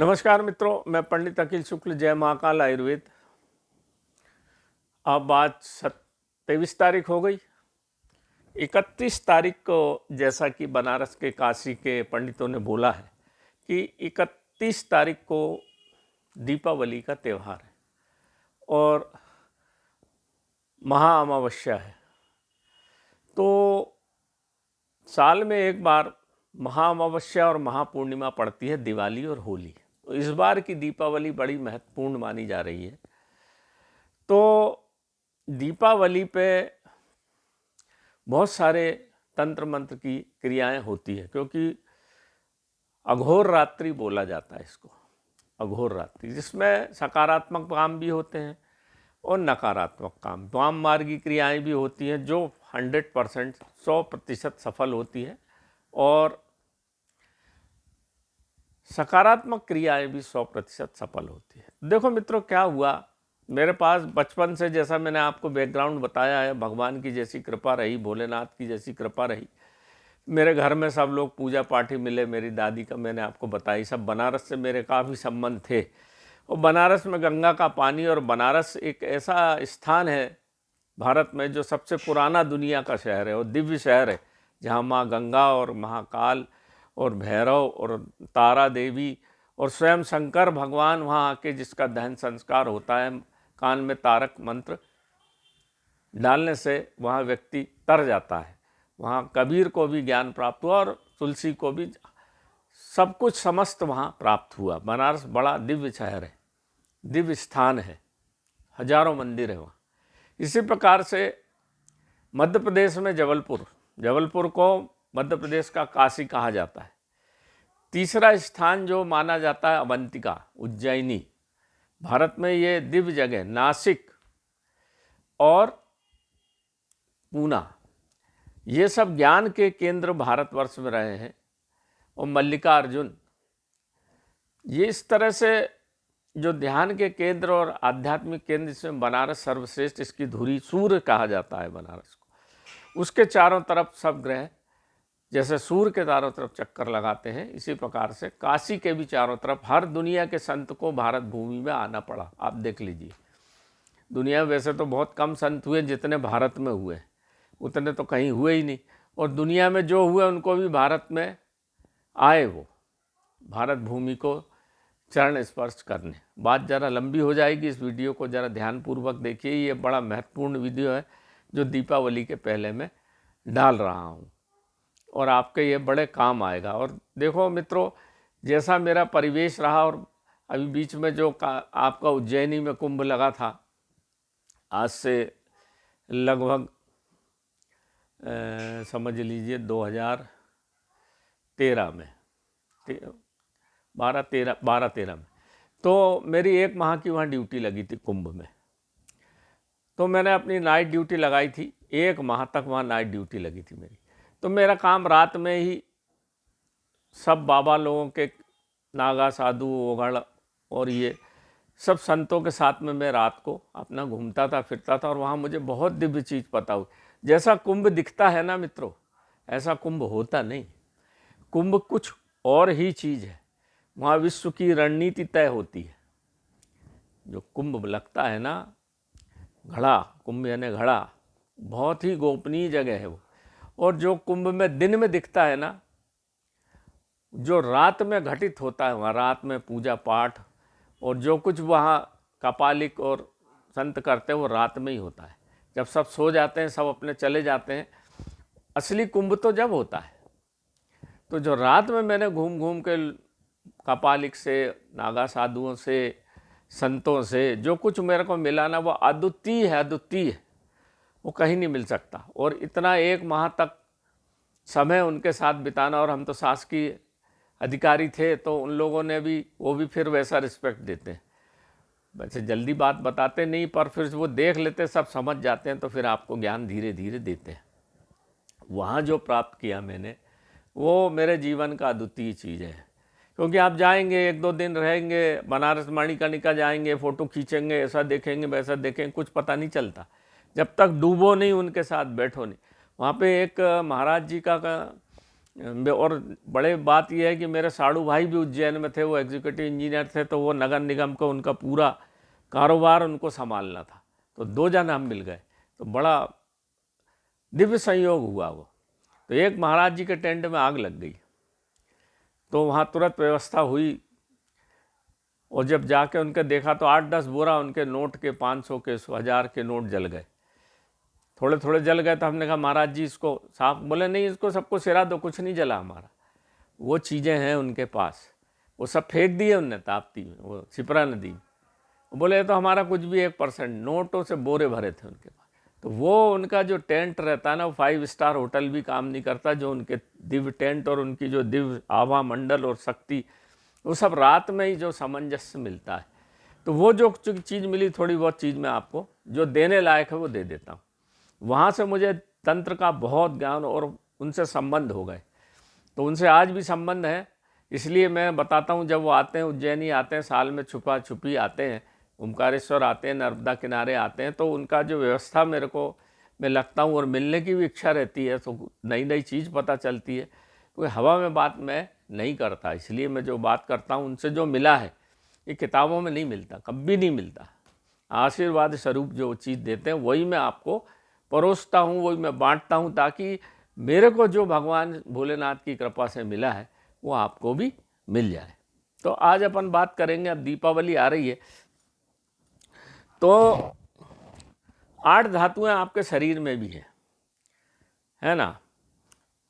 नमस्कार मित्रों, मैं पंडित अखिल शुक्ल, जय महाकाल आयुर्वेद। अब आज 23 तारीख हो गई। 31 तारीख को जैसा कि बनारस के काशी के पंडितों ने बोला है कि 31 तारीख को दीपावली का त्यौहार है और महा अमावस्या है। तो साल में एक बार महा अमावस्या और महापूर्णिमा पड़ती है, दिवाली और होली। तो इस बार की दीपावली बड़ी महत्वपूर्ण मानी जा रही है। तो दीपावली पे बहुत सारे तंत्र मंत्र की क्रियाएं होती है, क्योंकि अघोर रात्रि बोला जाता है इसको, अघोर रात्रि, जिसमें सकारात्मक काम भी होते हैं और नकारात्मक काम, वाम मार्गी क्रियाएं भी होती हैं जो 100% 100% सफल होती है और सकारात्मक क्रियाएं भी 100% सफल होती है। देखो मित्रों, क्या हुआ, मेरे पास बचपन से, जैसा मैंने आपको बैकग्राउंड बताया है, भगवान की जैसी कृपा रही, भोलेनाथ की जैसी कृपा रही। मेरे घर में सब लोग पूजा पाठी मिले। मेरी दादी का मैंने आपको बताई, सब बनारस से मेरे काफ़ी संबंध थे। और बनारस में गंगा का पानी, और बनारस एक ऐसा स्थान है भारत में जो सबसे पुराना दुनिया का शहर है और दिव्य शहर है, जहाँ माँ गंगा और महाकाल और भैरव और तारा देवी और स्वयं शंकर भगवान वहाँ आके जिसका दहन संस्कार होता है, कान में तारक मंत्र डालने से वहाँ व्यक्ति तर जाता है। वहाँ कबीर को भी ज्ञान प्राप्त हुआ और तुलसी को भी, सब कुछ समस्त वहाँ प्राप्त हुआ। बनारस बड़ा दिव्य शहर है, दिव्य स्थान है, हजारों मंदिर है वहाँ। इसी प्रकार से मध्य प्रदेश में जबलपुर को मध्य प्रदेश का काशी कहा जाता है। तीसरा स्थान जो माना जाता है अवंतिका, उज्जैनी, भारत में ये दिव्य जगह, नासिक और पूना, ये सब ज्ञान के केंद्र भारतवर्ष में रहे हैं। और मल्लिकार्जुन, ये इस तरह से जो ध्यान के केंद्र और आध्यात्मिक केंद्र, इसमें बनारस सर्वश्रेष्ठ, इसकी धुरी सूर्य कहा जाता है बनारस को। उसके चारों तरफ सब ग्रह जैसे सूर्य के चारों तरफ चक्कर लगाते हैं, इसी प्रकार से काशी के भी चारों तरफ हर दुनिया के संत को भारत भूमि में आना पड़ा। आप देख लीजिए, दुनिया में वैसे तो बहुत कम संत हुए, जितने भारत में हुए उतने तो कहीं हुए ही नहीं। और दुनिया में जो हुए उनको भी भारत में आए, वो भारत भूमि को चरण स्पर्श करने। बात ज़रा लंबी हो जाएगी, इस वीडियो को ज़रा ध्यानपूर्वक देखिए। ये बड़ा महत्वपूर्ण वीडियो है जो दीपावली के पहले मैं डाल रहा हूँ और आपके ये बड़े काम आएगा। और देखो मित्रों, जैसा मेरा परिवेश रहा, और अभी बीच में जो आपका उज्जैनी में कुंभ लगा था, आज से लगभग समझ लीजिए 2013 में, 12-13 में, तो मेरी 1 माह की वहाँ ड्यूटी लगी थी कुंभ में। तो मैंने अपनी नाइट ड्यूटी लगाई थी, 1 माह तक वहाँ नाइट ड्यूटी लगी थी मेरी। तो मेरा काम रात में ही सब बाबा लोगों के, नागा साधु ओघड़ और ये सब संतों के साथ में मैं रात को अपना घूमता था, फिरता था। और वहाँ मुझे बहुत दिव्य चीज़ पता हुई। जैसा कुंभ दिखता है ना मित्रों, ऐसा कुंभ होता नहीं। कुंभ कुछ और ही चीज़ है। वहाँ विश्व की रणनीति तय होती है। जो कुंभ लगता है ना, घड़ा, कुंभ यानी घड़ा, बहुत ही गोपनीय जगह है वो। और जो कुंभ में दिन में दिखता है ना, जो रात में घटित होता है वहाँ, रात में पूजा पाठ और जो कुछ वहाँ कपालिक और संत करते हैं, वो रात में ही होता है। जब सब सो जाते हैं, सब अपने चले जाते हैं, असली कुंभ तो जब होता है। तो जो रात में मैंने घूम घूम के कपालिक से, नागा साधुओं से, संतों से जो कुछ मेरे को मिला ना, वो अद्वितीय है, अद्वितीय है, वो कहीं नहीं मिल सकता। और इतना 1 माह तक समय उनके साथ बिताना, और हम तो शासकीय अधिकारी थे, तो उन लोगों ने भी, वो भी फिर वैसा रिस्पेक्ट देते हैं। वैसे जल्दी बात बताते नहीं, पर फिर वो देख लेते, सब समझ जाते हैं, तो फिर आपको ज्ञान धीरे धीरे देते हैं। वहाँ जो प्राप्त किया मैंने, वो मेरे जीवन का अद्वितीय चीज़ है। क्योंकि आप जाएंगे, 1-2 दिन रहेंगे, बनारस मणिकर्णिका जाएंगे, फ़ोटो खींचेंगे, ऐसा देखेंगे वैसा देखेंगे, कुछ पता नहीं चलता जब तक डूबो नहीं, उनके साथ बैठो नहीं। वहाँ पे एक महाराज जी का और बड़े बात यह है कि मेरे साड़ू भाई भी उज्जैन में थे, वो एग्जीक्यूटिव इंजीनियर थे, तो वो नगर निगम को उनका पूरा कारोबार उनको संभालना था। तो 2 जन हम मिल गए, तो बड़ा दिव्य संयोग हुआ वो। तो एक महाराज जी के टेंट में आग लग गई, तो वहाँ तुरंत व्यवस्था हुई, और जब जाके उनके देखा तो 8-10 बोरा उनके नोट के, 500 के, 1000 के नोट जल गए, थोड़े थोड़े जल गए। तो हमने कहा महाराज जी इसको साफ, बोले नहीं इसको सबको सिरा दो, कुछ नहीं जला हमारा। वो चीज़ें हैं उनके पास, वो सब फेंक दिए उनने ताप्ती में, वो छिपरा नदी में। बोले ये तो हमारा कुछ भी 1% नोटों से बोरे भरे थे उनके पास। तो वो उनका जो टेंट रहता है ना, वो 5 स्टार होटल भी काम नहीं करता, जो उनके दिव्य टेंट और उनकी जो दिव्य आभा मंडल और शक्ति, वो सब रात में ही जो सामंजस्य मिलता है। तो वो जो चीज़ मिली, थोड़ी बहुत चीज़ मैं आपको जो देने लायक है वो दे देता हूँ। वहाँ से मुझे तंत्र का बहुत ज्ञान और उनसे संबंध हो गए, तो उनसे आज भी संबंध है। इसलिए मैं बताता हूँ, जब वो आते हैं, उज्जैनी आते हैं, साल में छुपा छुपी आते हैं, ओमकारेश्वर आते हैं, नर्मदा किनारे आते हैं, तो उनका जो व्यवस्था मेरे को मैं लगता हूँ, और मिलने की भी इच्छा रहती है, तो नई नई चीज़ पता चलती है। कोई हवा में बात मैं नहीं करता, इसलिए मैं जो बात करता हूँ उनसे जो मिला है, ये किताबों में नहीं मिलता, कभी नहीं मिलता। आशीर्वाद स्वरूप जो चीज़ देते हैं वही मैं आपको परोसता हूँ, वही मैं बांटता हूँ, ताकि मेरे को जो भगवान भोलेनाथ की कृपा से मिला है वो आपको भी मिल जाए। तो आज अपन बात करेंगे, अब दीपावली आ रही है, तो 8 धातुएं आपके शरीर में भी है ना,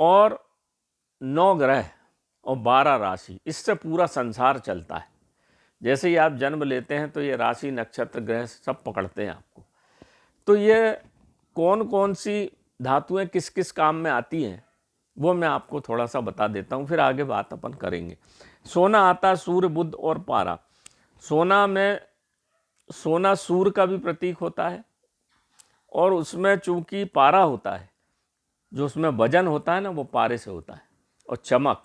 और 9 ग्रह और 12 राशि, इससे पूरा संसार चलता है। जैसे ही आप जन्म लेते हैं तो ये राशि, नक्षत्र, ग्रह सब पकड़ते हैं आपको। तो ये कौन कौन सी धातुएं किस किस काम में आती हैं वो मैं आपको थोड़ा सा बता देता हूँ, फिर आगे बात अपन करेंगे। सोना आता है, सूर्य, बुध और पारा। सोना में, सोना सूर्य का भी प्रतीक होता है, और उसमें चूंकि पारा होता है, जो उसमें वजन होता है ना, वो पारे से होता है, और चमक,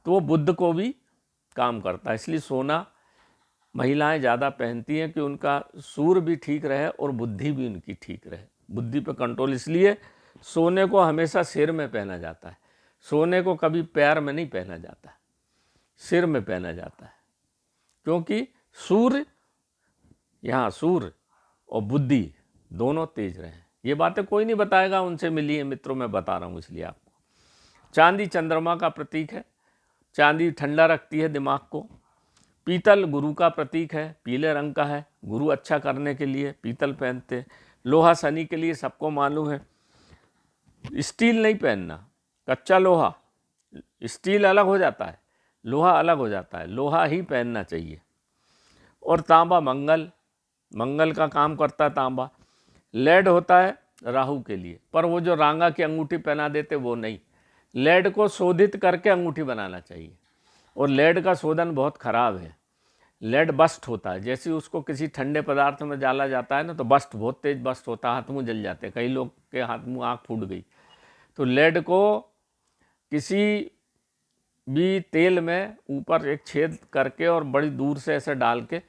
तो वो बुध को भी काम करता है। इसलिए सोना महिलाएं ज़्यादा पहनती हैं कि उनका सूर्य भी ठीक रहे और बुद्धि भी उनकी ठीक रहे, बुद्धि पे कंट्रोल। इसलिए सोने को हमेशा सिर में पहना जाता है, सोने को कभी पैर में नहीं पहना जाता, सिर में पहना जाता है, क्योंकि सूर्य, यहाँ सूर्य और बुद्धि दोनों तेज रहे। ये बातें कोई नहीं बताएगा, उनसे मिली है मित्रों, मैं बता रहा हूँ इसलिए आपको। चांदी चंद्रमा का प्रतीक है, चांदी ठंडा रखती है दिमाग को। पीतल गुरु का प्रतीक है, पीले रंग का है, गुरु अच्छा करने के लिए पीतल पहनते हैं। लोहा शनि के लिए सबको मालूम है। स्टील नहीं पहनना, कच्चा लोहा, स्टील अलग हो जाता है, लोहा अलग हो जाता है, लोहा ही पहनना चाहिए। और तांबा मंगल, मंगल का काम करता है तांबा। लेड होता है राहु के लिए, पर वो जो रांगा की अंगूठी पहना देते वो नहीं, लेड को शोधित करके अंगूठी बनाना चाहिए। और लेड का शोधन बहुत खराब है, लेड बस्ट होता है, जैसे उसको किसी ठंडे पदार्थ में डाला जाता है ना, तो बस्ट, बहुत तेज बस्ट होता है, हाथ मुँह जल जाते हैं, कई लोग के हाथ मुँह आँख फूट गई। तो लेड को किसी भी तेल में ऊपर एक छेद करके और बड़ी दूर से ऐसे डाल के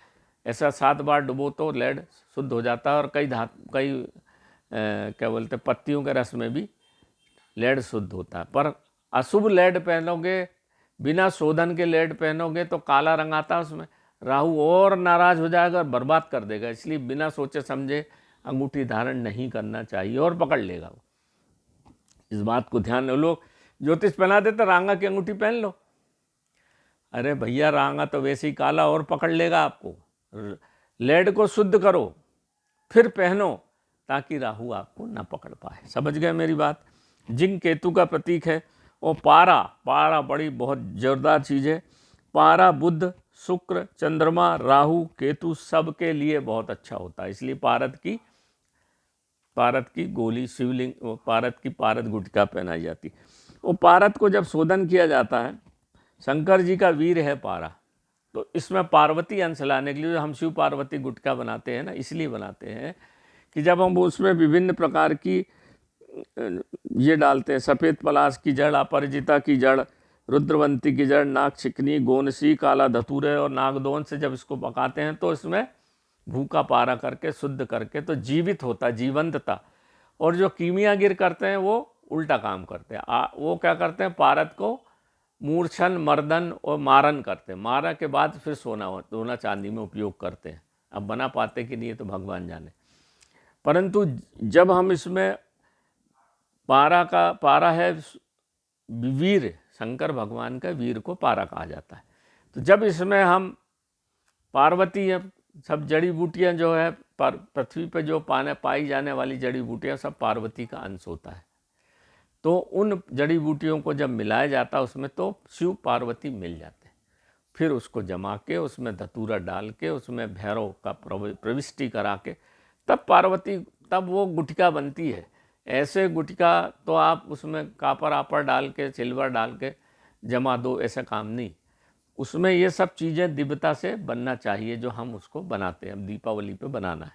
ऐसा 7 बार डुबो तो लेड शुद्ध हो जाता है। और कई क्या बोलते हैं, पत्तियों के रस में भी लेड शुद्ध होता है। पर अशुभ लेड पहनोगे, बिना शोधन के लेड पहनोगे तो काला रंग आता है उसमें, राहु और नाराज हो जाएगा और बर्बाद कर देगा। इसलिए बिना सोचे समझे अंगूठी धारण नहीं करना चाहिए, और पकड़ लेगा वो। इस बात को ध्यान में, लोग ज्योतिष पहना देते, रांगा की अंगूठी पहन लो। अरे भैया, रांगा तो वैसे ही काला और पकड़ लेगा आपको। लेड को शुद्ध करो फिर पहनो, ताकि राहु आपको ना पकड़ पाए। समझ गए मेरी बात। जिंक केतु का प्रतीक है। और पारा, पारा बड़ी बहुत जोरदार चीज़ है। पारा बुध, शुक्र, चंद्रमा, राहु, केतु सबके लिए बहुत अच्छा होता है। इसलिए पारद की गोली, शिवलिंग, पारद की पारद गुटका पहनाई जाती। वो पारद को जब शोधन किया जाता है, शंकर जी का वीर है पारा, तो इसमें पार्वती अंश लाने के लिए जो हम शिव पार्वती गुटका बनाते हैं ना, इसलिए बनाते हैं कि जब हम उसमें विभिन्न प्रकार की ये डालते हैं, सफ़ेद पलाश की जड़, अपराजिता की जड़, रुद्रवंती की जड़, नाग छिकनी, गोनसी, काला धतूरे और नागदोन से जब इसको पकाते हैं तो इसमें भूखा पारा करके शुद्ध करके तो जीवित होता, जीवंतता। और जो कीमिया गिर करते हैं वो उल्टा काम करते हैं। वो क्या करते हैं, पारद को मूर्छन, मर्दन और मारन करते हैं। मारा के बाद फिर सोना चांदी में उपयोग करते हैं। अब बना पाते कि नहीं, तो भगवान जाने। परंतु जब हम इसमें पारा है वीर, शंकर भगवान का वीर को पारा कहा जाता है। तो जब इसमें हम पार्वती है, सब जड़ी बूटियाँ जो है पृथ्वी पर जो पाई जाने वाली जड़ी बूटियाँ सब पार्वती का अंश होता है। तो उन जड़ी बूटियों को जब मिलाया जाता है उसमें, तो शिव पार्वती मिल जाते हैं। फिर उसको जमा के उसमें धतूरा डाल के उसमें भैरव का प्रविष्टि करा के तब वो गुटिका बनती है। ऐसे गुटिका तो आप उसमें कापर आपर डाल के, सिल्वर डाल के जमा दो, ऐसा काम नहीं। उसमें ये सब चीज़ें दिव्यता से बनना चाहिए जो हम उसको बनाते हैं। अब दीपावली पे बनाना है।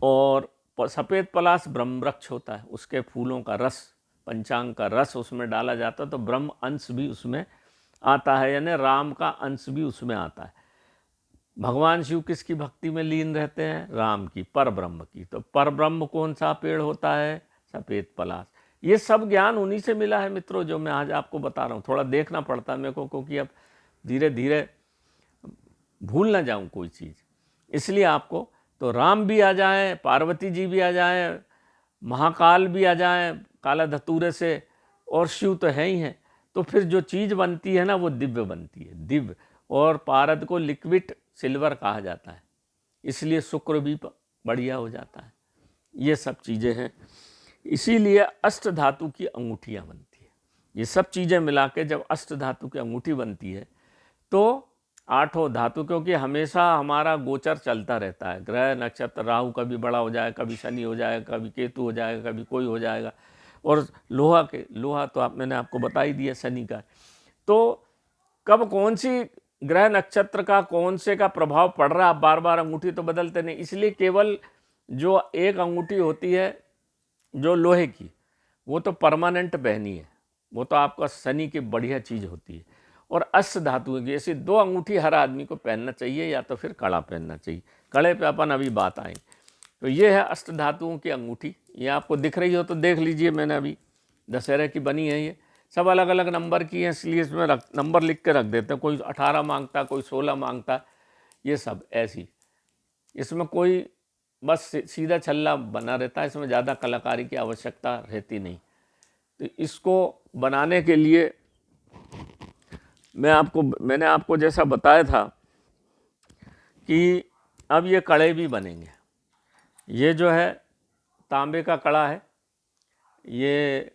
और सफ़ेद पलाश ब्रह्म वृक्ष होता है, उसके फूलों का रस, पंचांग का रस उसमें डाला जाता है, तो ब्रह्म अंश भी उसमें आता है, यानी राम का अंश भी उसमें आता है। भगवान शिव किसकी भक्ति में लीन रहते हैं? राम की, पर ब्रह्म की। तो पर ब्रह्म कौन सा पेड़ होता है? सफ़ेद पलाश। ये सब ज्ञान उन्हीं से मिला है मित्रों, जो मैं आज आपको बता रहा हूँ। थोड़ा देखना पड़ता है मेरे को, क्योंकि अब धीरे धीरे भूल ना जाऊँ कोई चीज़, इसलिए आपको। तो राम भी आ जाए, पार्वती जी भी आ जाए, महाकाल भी आ जाए काला धतूरे से, और शिव तो है ही है। तो फिर जो चीज़ बनती है ना, वो दिव्य बनती है, दिव्य। और पारद को लिक्विड सिल्वर कहा जाता है, इसलिए शुक्र भी बढ़िया हो जाता है। ये सब चीज़ें हैं, इसीलिए अष्ट धातु की अंगूठियाँ बनती है। ये सब चीज़ें मिला के जब अष्ट धातु की अंगूठी बनती है, तो आठों धातु, क्योंकि हमेशा हमारा गोचर चलता रहता है, ग्रह नक्षत्र, राहु कभी बड़ा हो जाएगा, कभी शनि हो जाएगा, कभी केतु हो जाएगा, कभी कोई हो जाएगा। और लोहा तो मैंने आपको बता ही दिया, शनि का। तो कब कौन सी ग्रह नक्षत्र का कौन से का प्रभाव पड़ रहा है, बार बार अंगूठी तो बदलते नहीं। इसलिए केवल जो एक अंगूठी होती है जो लोहे की, वो तो परमानेंट पहनी है, वो तो आपका शनि की बढ़िया चीज़ होती है। और अष्ट धातुओं की ऐसी 2 अंगूठी हर आदमी को पहनना चाहिए, या तो फिर कड़ा पहनना चाहिए। कड़े पे अपन अभी बात आएंगे। तो ये है अष्ट धातुओं की अंगूठी। ये आपको दिख रही हो तो देख लीजिए, मैंने अभी दशहरे की बनी है। ये सब अलग अलग नंबर की हैं, इसलिए इसमें नंबर लिख के रख देते हैं। कोई 18 मांगता, कोई 16 मांगता, ये सब ऐसी। इसमें कोई बस सीधा छल्ला बना रहता है, इसमें ज़्यादा कलाकारी की आवश्यकता रहती नहीं। तो इसको बनाने के लिए मैंने आपको जैसा बताया था कि अब ये कड़े भी बनेंगे। ये जो है तांबे का कड़ा है, ये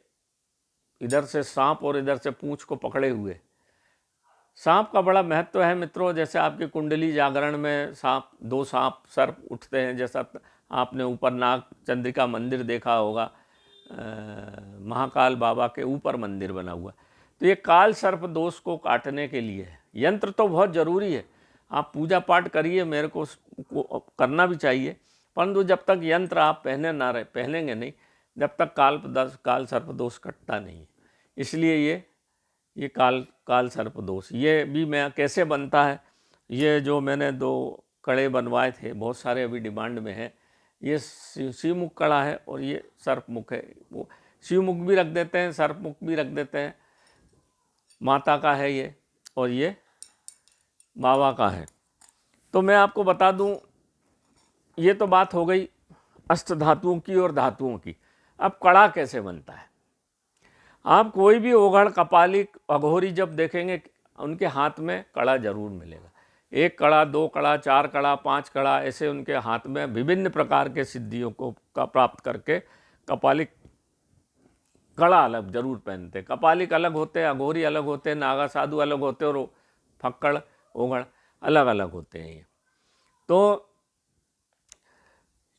इधर से सांप और इधर से पूंछ को पकड़े हुए। सांप का बड़ा महत्व है मित्रों। जैसे आपकी कुंडली जागरण में दो सांप सर्प उठते हैं, जैसा आपने ऊपर नाग चंद्रिका मंदिर देखा होगा, महाकाल बाबा के ऊपर मंदिर बना हुआ। तो ये काल सर्प दोष को काटने के लिए है। यंत्र तो बहुत ज़रूरी है, आप पूजा पाठ करिए, मेरे को करना भी चाहिए, परंतु जब तक यंत्र आप पहनेंगे नहीं, जब तक काल सर्प दोष कटता नहीं। इसलिए ये काल सर्प दोष, ये भी मैं कैसे बनता है, ये जो मैंने 2 कड़े बनवाए थे, बहुत सारे अभी डिमांड में है। ये शिवमुख कड़ा है और ये सर्पमुख है। वो शिवमुख भी रख देते हैं, सर्पमुख भी रख देते हैं। माता का है ये, और ये बाबा का है। तो मैं आपको बता दूं, ये तो बात हो गई अष्ट धातुओं की और धातुओं की। अब कड़ा कैसे बनता है? आप कोई भी ओघड़, कपालिक, अघोरी जब देखेंगे, उनके हाथ में कड़ा जरूर मिलेगा। 1 कड़ा, 2 कड़ा, 4 कड़ा, 5 कड़ा, ऐसे उनके हाथ में विभिन्न प्रकार के सिद्धियों का प्राप्त करके कपालिक कड़ा अलग जरूर पहनते। कपालिक अलग होते हैं, अघोरी अलग होते हैं, नागा साधु अलग होते हैं, और फक्कड़ ओघड़ अलग अलग होते हैं। ये तो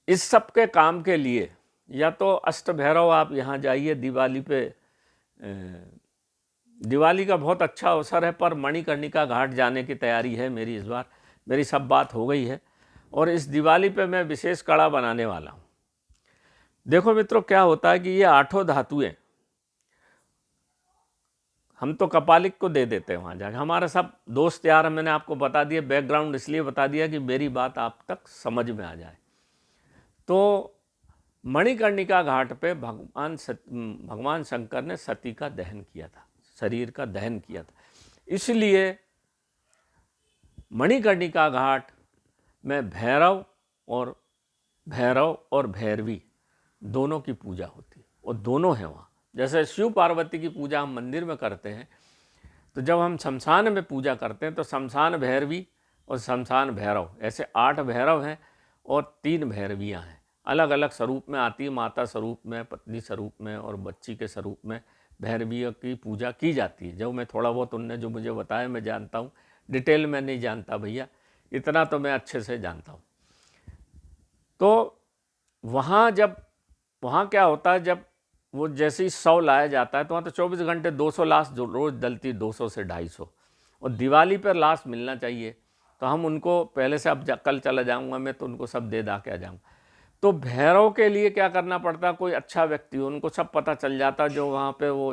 इस सब के काम के लिए या तो अष्ट भैरव आप यहाँ जाइए दिवाली पे। दिवाली का बहुत अच्छा अवसर है, पर मणिकर्णिका घाट जाने की तैयारी है मेरी इस बार। मेरी सब बात हो गई है, और इस दिवाली पे मैं विशेष कड़ा बनाने वाला हूँ। देखो मित्रों, क्या होता है कि ये 8 धातुएं हम तो कपालिक को दे देते हैं वहाँ जाकर। हमारा सब दोस्त यार, मैंने आपको बता दिया, बैकग्राउंड इसलिए बता दिया कि मेरी बात आप तक समझ में आ जाए। तो मणिकर्णिका घाट पे भगवान शंकर ने सती का दहन किया था, शरीर का दहन किया था। इसलिए मणिकर्णिका घाट में भैरव और भैरवी दोनों की पूजा होती है, और दोनों हैं वहाँ। जैसे शिव पार्वती की पूजा हम मंदिर में करते हैं, तो जब हम शमशान में पूजा करते हैं तो शमशान भैरवी और शमशान भैरव, ऐसे 8 भैरव हैं और 3 भैरवियाँ हैं। अलग अलग स्वरूप में आती है, माता स्वरूप में, पत्नी स्वरूप में और बच्ची के स्वरूप में भैरवियों की पूजा की जाती है। जब मैं थोड़ा बहुत उनने जो मुझे बताया मैं जानता हूँ, डिटेल में नहीं जानता भैया, इतना तो मैं अच्छे से जानता हूँ। तो वहाँ क्या होता है, जब वो जैसे ही 100 लाया जाता है तो वहाँ तो 24 घंटे 200 लाश जो रोज़ डलती, 200 से 250, और दिवाली पर लाश मिलना चाहिए। तो हम उनको पहले से, अब कल चला जाऊँगा मैं तो उनको सब दे दा के आ जाऊँगा। तो भैरव के लिए क्या करना पड़ता है, कोई अच्छा व्यक्ति हो, उनको सब पता चल जाता, जो वहाँ पे वो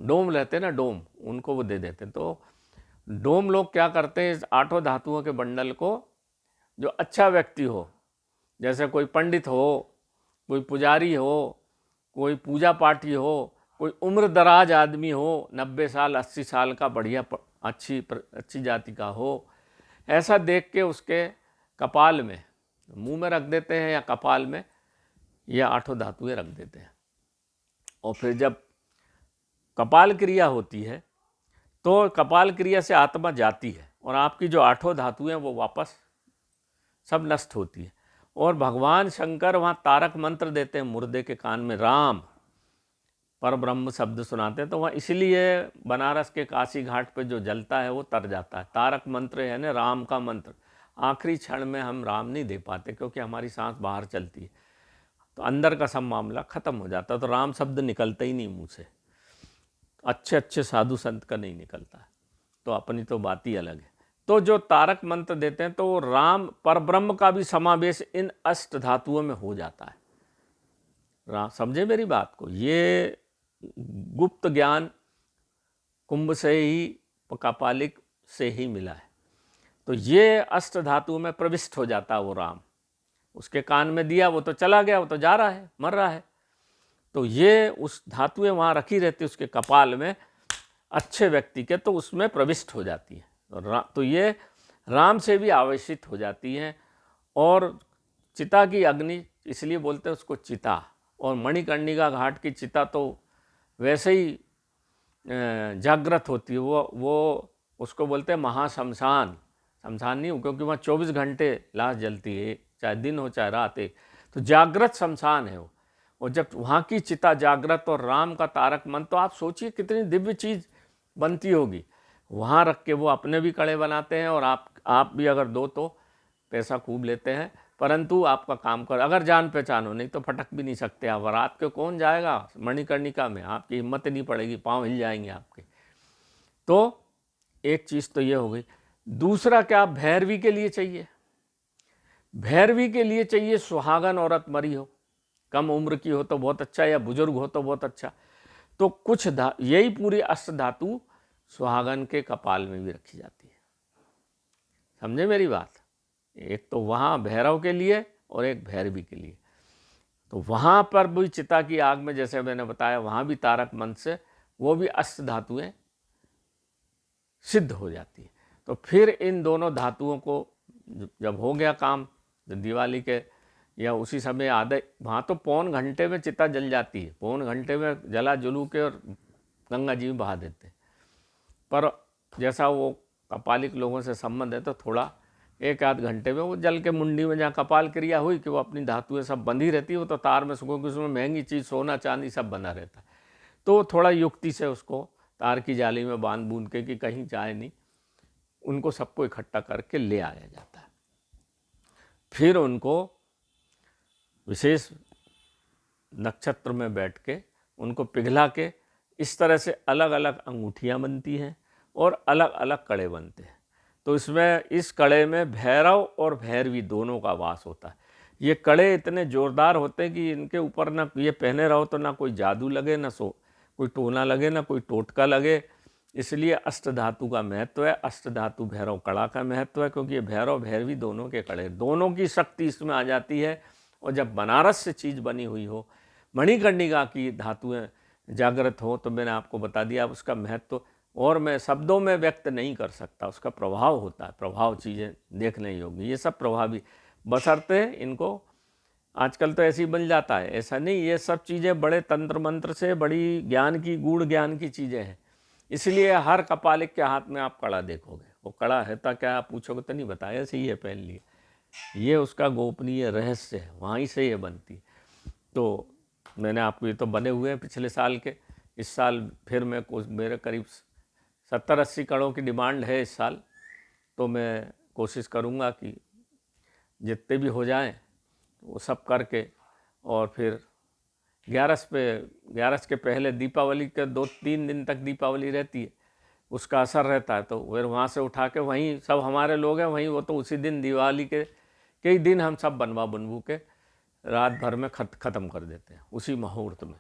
डोम रहते हैं ना, डोम, उनको वो दे देते हैं। तो डोम लोग क्या करते हैं, इस 8 धातुओं के बंडल को, जो अच्छा व्यक्ति हो, जैसे कोई पंडित हो, कोई पुजारी हो, कोई पूजा पाठी हो, कोई उम्र दराज आदमी हो, 90 साल 80 साल का, बढ़िया अच्छी जाति का हो, ऐसा देख के उसके कपाल में, मुंह में रख देते हैं या कपाल में, ये 8 धातुएं रख देते हैं। और फिर जब कपाल क्रिया होती है तो कपाल क्रिया से आत्मा जाती है और आपकी जो 8 धातुएं वो वापस सब नष्ट होती है। और भगवान शंकर वहाँ तारक मंत्र देते हैं मुर्दे के कान में, राम पर ब्रह्म शब्द सुनाते हैं। तो वहाँ इसलिए बनारस के काशी घाट पे जो जलता है वो तर जाता है। तारक मंत्र है ना, राम का मंत्र। आखिरी क्षण में हम राम नहीं दे पाते क्योंकि हमारी सांस बाहर चलती है, तो अंदर का सब मामला ख़त्म हो जाता है, तो राम शब्द निकलता ही नहीं मुँह से। अच्छे अच्छे साधु संत का नहीं निकलता है, तो अपनी तो बात ही अलग है। तो जो तारक मंत्र देते हैं तो राम परब्रह्म का भी समावेश इन 8 धातुओं में हो जाता है। राम, समझे मेरी बात को? ये गुप्त ज्ञान कुंभ से ही, कपालिक से ही मिला है। तो ये 8 धातुओं में प्रविष्ट हो जाता है वो राम। उसके कान में दिया, वो तो चला गया, वो तो जा रहा है, मर रहा है। तो ये उस धातुएं वहाँ रखी रहती उसके कपाल में, अच्छे व्यक्ति के, तो उसमें प्रविष्ट हो जाती है। तो ये राम से भी आवेशित हो जाती हैं। और चिता की अग्नि, इसलिए बोलते हैं उसको चिता। और मणिकर्णिका घाट की चिता तो वैसे ही जागृत होती है, वो उसको बोलते हैं महाशमशान। शमशान नहीं, क्योंकि वहाँ 24 घंटे लाश जलती है, चाहे दिन हो चाहे रात, एक तो जागृत शमशान है वो। और जब वहाँ की चिता जागृत और राम का तारक मंत्र, तो आप सोचिए कितनी दिव्य चीज़ बनती होगी। वहाँ रख के वो अपने भी कड़े बनाते हैं, और आप भी अगर दो तो पैसा खूब लेते हैं, परंतु आपका काम कर, अगर जान पहचान हो, नहीं तो फटक भी नहीं सकते आप। रात के कौन जाएगा मणिकर्णिका में, आपकी हिम्मत नहीं पड़ेगी, पाँव हिल जाएंगे आपके। तो एक चीज़ तो ये हो गई। दूसरा क्या, भैरवी के लिए चाहिए, भैरवी के लिए चाहिए सुहागन औरत मरी हो, कम उम्र की हो तो बहुत अच्छा, या बुजुर्ग हो तो बहुत अच्छा। तो कुछ यही पूरी 8 धातु सुहागन के कपाल में भी रखी जाती है। समझे मेरी बात? एक तो वहाँ भैरव के लिए और एक भैरवी के लिए। तो वहाँ पर भी चिता की आग में, जैसे मैंने बताया, वहाँ भी तारक मंत्र से वो भी 8 धातुएं सिद्ध हो जाती है। तो फिर इन दोनों धातुओं को जब हो गया काम, दिवाली के या उसी समय आधे, वहाँ तो पौन घंटे में चिता जल जाती है, पौन घंटे में जला जुलू के और गंगा जी में बहा देते। पर जैसा वो कपालिक लोगों से संबंध है, तो थोड़ा 1 आध घंटे में वो जल के मुंडी में जहाँ कपाल क्रिया हुई कि वो अपनी धातुएं सब बंधी रहती है, वो तो तार में सुखो कि उसमें महंगी चीज़ सोना चांदी सब बना रहता है। तो थोड़ा युक्ति से उसको तार की जाली में बांध बूंद के कि कहीं जाए नहीं, उनको सबको इकट्ठा करके ले आया जाता है। फिर उनको विशेष नक्षत्र में बैठ के उनको पिघला के इस तरह से अलग अलग अंगूठियाँ बनती हैं और अलग अलग कड़े बनते हैं। तो इसमें, इस कड़े में भैरव और भैरवी दोनों का वास होता है। ये कड़े इतने ज़ोरदार होते हैं कि इनके ऊपर ना ये पहने रहो तो ना कोई जादू लगे, ना कोई टोना लगे, ना कोई टोटका लगे। इसलिए अष्ट धातु का महत्व है। अष्ट धातु भैरव कड़ा का महत्व है, क्योंकि ये भैरव भैरवी दोनों के कड़े, दोनों की शक्ति इसमें आ जाती है और जब बनारस से चीज़ बनी हुई हो, मणिकर्णिका की धातुएं जागृत हो, तो मैंने आपको बता दिया अब उसका महत्व और मैं शब्दों में व्यक्त नहीं कर सकता। उसका प्रभाव होता है, प्रभाव चीज़ें देखने योग्य, ये सब प्रभावी, बशर्ते इनको आजकल तो ऐसे ही बन जाता है, ऐसा नहीं, ये सब चीज़ें बड़े तंत्र मंत्र से, बड़ी ज्ञान की, गूढ़ ज्ञान की चीज़ें हैं। इसलिए हर कपालिक के हाथ में आप कड़ा देखोगे, वो कड़ा है तो क्या आप पूछोगे तो नहीं बताया, ऐसे ही है पहन लिए, ये उसका गोपनीय रहस्य है, वहीं से ये बनती है। तो मैंने आपको, ये तो बने हुए हैं पिछले साल के, इस साल फिर मैं मेरे करीब 70-80 कड़ों की डिमांड है इस साल, तो मैं कोशिश करूँगा कि जितने भी हो जाएं वो सब करके, और फिर 11 के पहले दीपावली के 2-3 दिन तक दीपावली रहती है, उसका असर रहता है, तो फिर वहाँ से उठा के वहीं सब हमारे लोग हैं वहीं, वो तो उसी दिन दिवाली के कई दिन हम सब बनवा बनवू के रात भर में ख़त्म कर देते हैं उसी मुहूर्त में।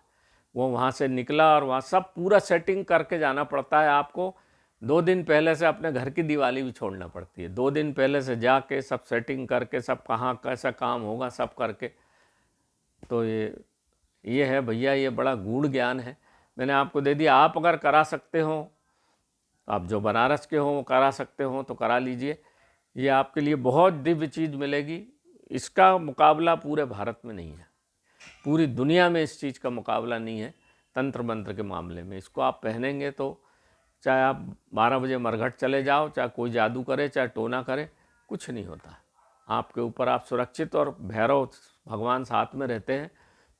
वो वहाँ से निकला और वहाँ सब पूरा सेटिंग करके जाना पड़ता है आपको। 2 दिन पहले से अपने घर की दिवाली भी छोड़ना पड़ती है, 2 दिन पहले से जाके सब सेटिंग करके, सब कहाँ कैसा काम होगा सब करके। तो ये है भैया, ये बड़ा गूढ़ ज्ञान है, मैंने आपको दे दिया। आप अगर करा सकते हो, आप जो बनारस के हो करा सकते हो तो करा लीजिए, ये आपके लिए बहुत दिव्य चीज़ मिलेगी। इसका मुकाबला पूरे भारत में नहीं है, पूरी दुनिया में इस चीज़ का मुकाबला नहीं है तंत्र मंत्र के मामले में। इसको आप पहनेंगे तो चाहे आप 12 बजे मरघट चले जाओ, चाहे कोई जादू करे, चाहे टोना करे, कुछ नहीं होता आपके ऊपर। आप सुरक्षित, और भैरव भगवान साथ में रहते हैं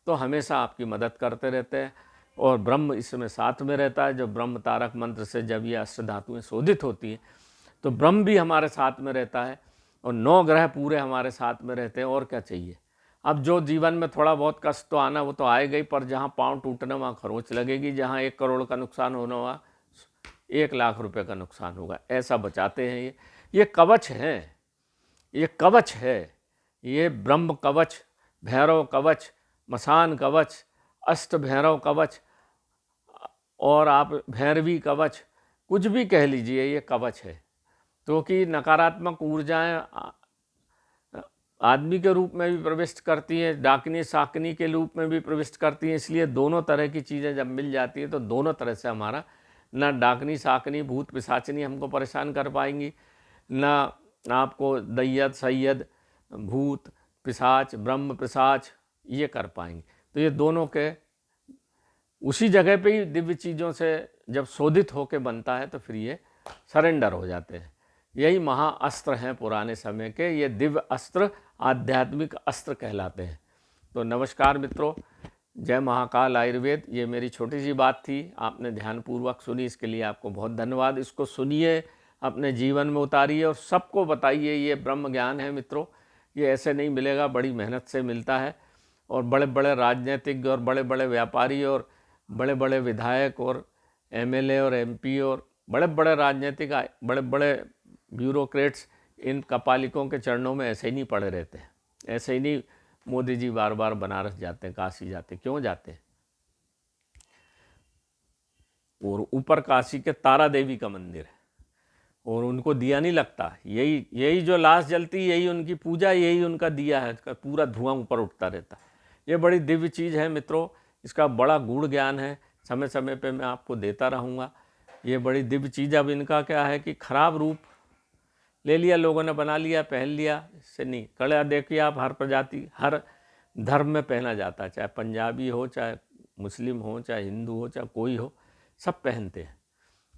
तो हमेशा आपकी मदद करते रहते हैं, और ब्रह्म इसमें साथ में रहता है। जब ब्रह्म तारक मंत्र से जब ये अष्ट धातुएँ शोधित होती हैं तो ब्रह्म भी हमारे साथ में रहता है, और 9 ग्रह पूरे हमारे साथ में रहते हैं, और क्या चाहिए। अब जो जीवन में थोड़ा बहुत कष्ट तो आना वो तो आएगा ही, पर जहाँ पाँव टूटना वहाँ खरोंच लगेगी, जहाँ 1 करोड़ का नुकसान होना वहाँ 1 लाख रुपए का नुकसान होगा, ऐसा बचाते हैं ये कवच हैं, ये कवच है, ये ब्रह्म कवच, भैरव कवच, मसान कवच, अष्ट भैरव कवच, और आप भैरवी कवच, कुछ भी कह लीजिए, ये कवच है। क्योंकि नकारात्मक ऊर्जाएं आदमी के रूप में भी प्रविष्ट करती हैं, डाकनी शाकनी के रूप में भी प्रविष्ट करती हैं, इसलिए दोनों तरह की चीज़ें जब मिल जाती हैं तो दोनों तरह से हमारा, ना डाकनी शाकनी भूत पिशाचनी हमको परेशान कर पाएंगी, ना आपको दैयत सैयद भूत पिशाच ब्रह्म पिशाच ये कर पाएंगे। तो ये दोनों के उसी जगह पे ही दिव्य चीज़ों से जब शोधित होकर बनता है तो फिर ये सरेंडर हो जाते हैं। यही महाअस्त्र हैं पुराने समय के, ये दिव्य अस्त्र आध्यात्मिक अस्त्र कहलाते हैं। तो नमस्कार मित्रों, जय महाकाल आयुर्वेद। ये मेरी छोटी सी बात थी, आपने ध्यानपूर्वक सुनी, इसके लिए आपको बहुत धन्यवाद। इसको सुनिए, अपने जीवन में उतारिए और सबको बताइए। ये ब्रह्म ज्ञान है मित्रों, ये ऐसे नहीं मिलेगा, बड़ी मेहनत से मिलता है। और बड़े बड़े राजनीतिज्ञ और बड़े बड़े व्यापारी और बड़े बड़े विधायक और एमएलए और एमपी और बड़े बड़े राजनीतिक बड़े बड़े ब्यूरोक्रेट्स इन कपालिकों के चरणों में ऐसे ही नहीं पड़े रहते हैं। ऐसे ही नहीं मोदी जी बार बार बनारस जाते हैं, काशी जाते हैं, क्यों जाते हैं? और ऊपर काशी के तारा देवी का मंदिर है और उनको दिया नहीं लगता, यही जो लाश जलती, यही उनकी पूजा, यही उनका दिया है, पूरा धुआं ऊपर उठता रहता है। ये बड़ी दिव्य चीज़ है मित्रों, इसका बड़ा गूढ़ ज्ञान है, समय समय पे मैं आपको देता रहूँगा। ये बड़ी दिव्य चीज़। अब इनका क्या है कि खराब रूप ले लिया लोगों ने, बना लिया, पहन लिया, इससे नहीं। कड़ा देखिए आप, हर प्रजाति हर धर्म में पहना जाता है, चाहे पंजाबी हो, चाहे मुस्लिम हो, चाहे हिंदू हो, चाहे कोई हो, सब पहनते हैं।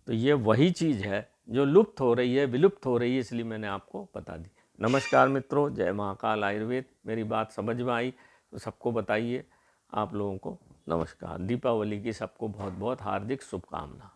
तो ये वही चीज़ है जो लुप्त हो रही है, विलुप्त हो रही है, इसलिए मैंने आपको बता दी। नमस्कार मित्रों, जय महाकाल आयुर्वेद। मेरी बात समझ में आई तो सबको बताइए। आप लोगों को नमस्कार। दीपावली की सबको बहुत बहुत हार्दिक शुभकामना।